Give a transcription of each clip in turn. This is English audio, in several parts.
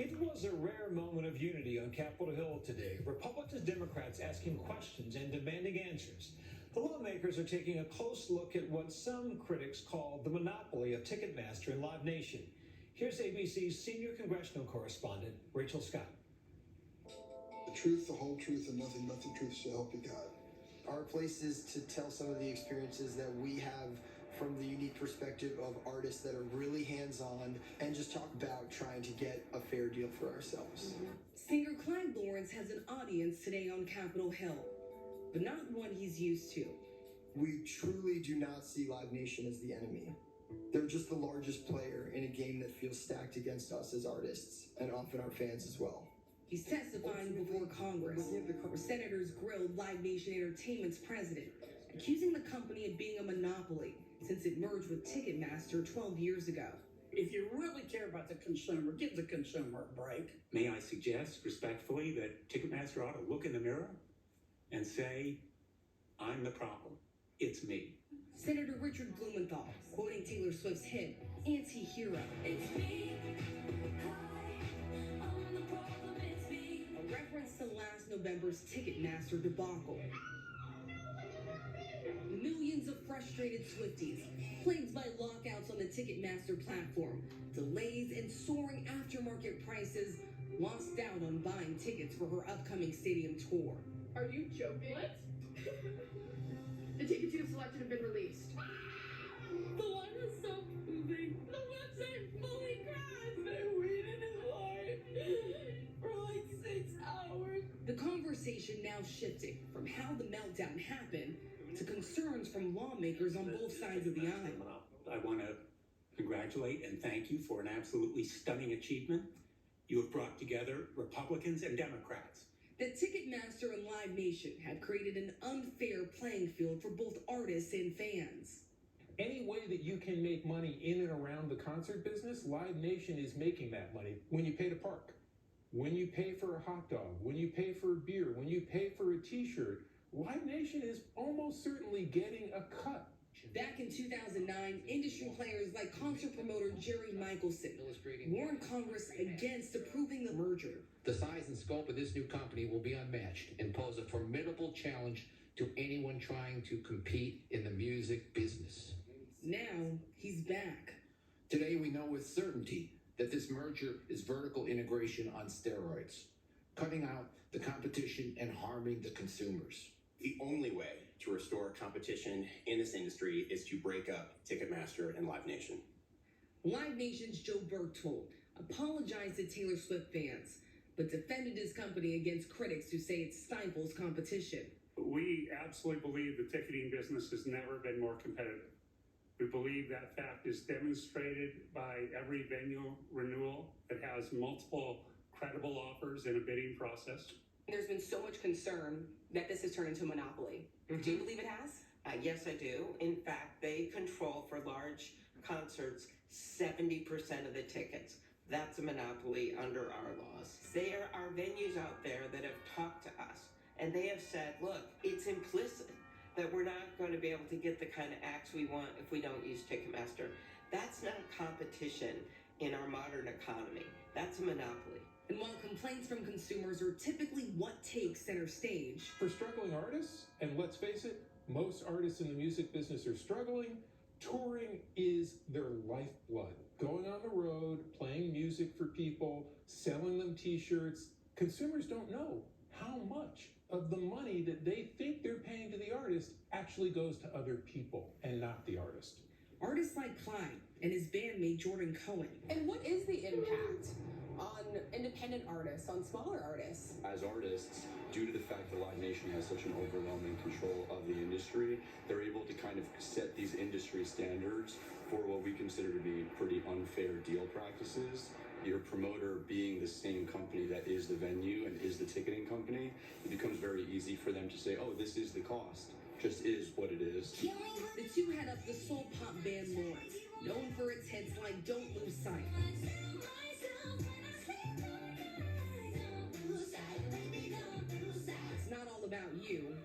It was a rare moment of unity on Capitol Hill today. Republicans, Democrats asking questions and demanding answers. The lawmakers are taking a close look at what some critics call the monopoly of Ticketmaster and Live Nation. Here's ABC's senior congressional correspondent, Rachel Scott. The truth, the whole truth, and nothing but the truth, so help you God. Our place is to tell some of the experiences that we have from the unique perspective of artists that are really hands-on, and just talk about trying to get a fair deal for ourselves. Singer Clyde has an audience today on Capitol Hill, but not one he's used to. We truly do not see Live Nation as the enemy. They're just the largest player in a game that feels stacked against us as artists, and often our fans as well. He's testifying before Congress, where senators grilled Live Nation Entertainment's president, accusing the company of being a monopoly since it merged with Ticketmaster 12 years ago. If you really care about the consumer, give the consumer a break. May I suggest respectfully that Ticketmaster ought to look in the mirror and say, I'm the problem. It's me. Senator Richard Blumenthal, quoting Taylor Swift's hit, Anti-Hero. It's me. Hi, I'm the problem, it's me. A reference to last November's Ticketmaster debacle. Millions of frustrated Swifties, plagued by lockouts on the Ticketmaster platform, delays and soaring aftermarket prices, lost out on buying tickets for her upcoming stadium tour. Are you joking? What? The tickets you have selected have been released. The line was so moving. The website fully crashed. I waited in line for like 6 hours. The conversation now shifting from how the meltdown happened to concerns from lawmakers on both sides of the aisle. I want to congratulate and thank you for an absolutely stunning achievement. You have brought together Republicans and Democrats. That Ticketmaster and Live Nation have created an unfair playing field for both artists and fans. Any way that you can make money in and around the concert business, Live Nation is making that money. When you pay to park, when you pay for a hot dog, when you pay for a beer, when you pay for a t-shirt, Live Nation is almost certainly getting a cut. Back in 2009, industry players like concert promoter Jerry Michelson warned Congress against approving the merger. The size and scope of this new company will be unmatched and pose a formidable challenge to anyone trying to compete in the music business. Now, he's back. Today, we know with certainty that this merger is vertical integration on steroids, cutting out the competition and harming the consumers. The only way to restore competition in this industry is to break up Ticketmaster and Live Nation. Live Nation's Joe Berchtold apologized to Taylor Swift fans, but defended his company against critics who say it stifles competition. We absolutely believe the ticketing business has never been more competitive. We believe that fact is demonstrated by every venue renewal that has multiple credible offers in a bidding process. There's been so much concern that this has turned into a monopoly. Do you believe it has? Yes, I do. In fact, they control for large concerts 70% of the tickets. That's a monopoly under our laws. There are venues out there that have talked to us, and they have said, look, it's implicit that we're not going to be able to get the kind of acts we want if we don't use Ticketmaster. That's not competition in our modern economy. That's a monopoly. And while complaints from consumers are typically what takes center stage, for struggling artists, and let's face it, most artists in the music business are struggling, touring is their lifeblood. Going on the road, playing music for people, selling them t-shirts. Consumers don't know how much of the money that they think they're paying to the artist actually goes to other people and not the artist. Artists like Clyde and his bandmate Jordan Cohen. And what is the impact on independent artists, on smaller artists? As artists, due to the fact that Live Nation has such an overwhelming control of the industry, they're able to kind of set these industry standards for what we consider to be pretty unfair deal practices. Your promoter being the same company that is the venue and is the ticketing company, it becomes very easy for them to say, oh, this is the cost. Just is what it is. The two head up the soul pop band Lawrence, known for its hits like Don't Lose Sight. It's not all about you.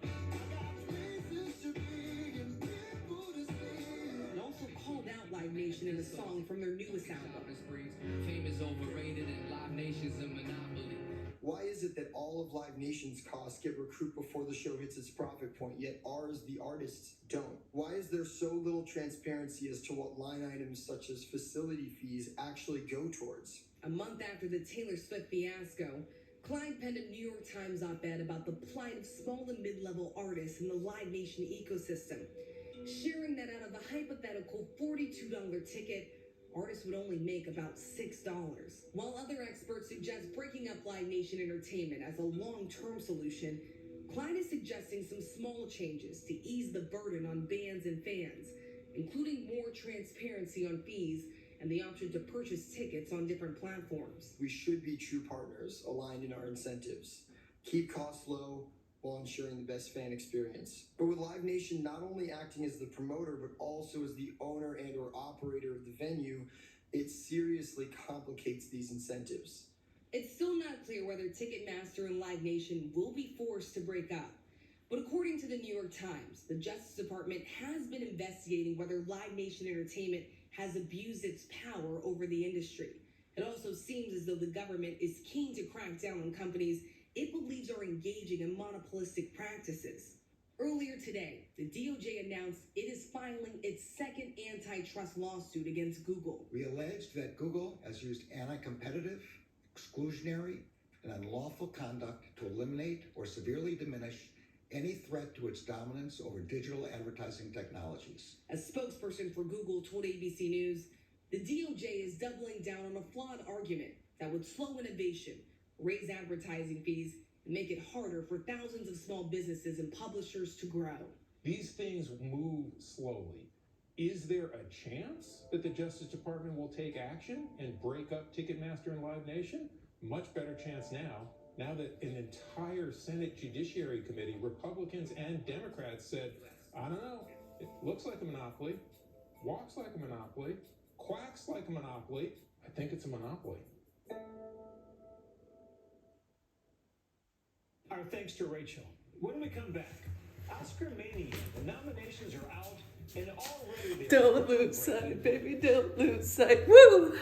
And also called out Live Nation Nation in a song from their newest album. Fame is overrated and Live Nation's a monopoly. Why is it that all of Live Nation's costs get recouped before the show hits its profit point, yet ours, the artists, don't? Why is there so little transparency as to what line items such as facility fees actually go towards? A month after the Taylor Swift fiasco, Clyde penned a New York Times op-ed about the plight of small and mid-level artists in the Live Nation ecosystem, sharing that out of the hypothetical $42 ticket, artists would only make about $6. While other experts suggest breaking up Live Nation Entertainment as a long-term solution, Clyde is suggesting some small changes to ease the burden on bands and fans, including more transparency on fees and the option to purchase tickets on different platforms. We should be true partners, aligned in our incentives. Keep costs low while ensuring the best fan experience. But with Live Nation not only acting as the promoter, but also as the owner and or operator of the venue, it seriously complicates these incentives. It's still not clear whether Ticketmaster and Live Nation will be forced to break up. But according to the New York Times, the Justice Department has been investigating whether Live Nation Entertainment has abused its power over the industry. It also seems as though the government is keen to crack down on companies it believes are engaging in monopolistic practices. Earlier today, the DOJ announced it is filing its second antitrust lawsuit against Google. We alleged that Google has used anti-competitive, exclusionary, and unlawful conduct to eliminate or severely diminish any threat to its dominance over digital advertising technologies. A spokesperson for Google told ABC News, the DOJ is doubling down on a flawed argument that would slow innovation, raise advertising fees, and make it harder for thousands of small businesses and publishers to grow. These things move slowly. Is there a chance that the Justice Department will take action and break up Ticketmaster and Live Nation? Much better chance now that an entire Senate Judiciary Committee, Republicans and Democrats, said, I don't know, it looks like a monopoly, walks like a monopoly, quacks like a monopoly. I think it's a monopoly. Our thanks to Rachel. When we come back, Oscar Mania, the nominations are out and already... Don't lose sight, baby, don't lose sight. Woo!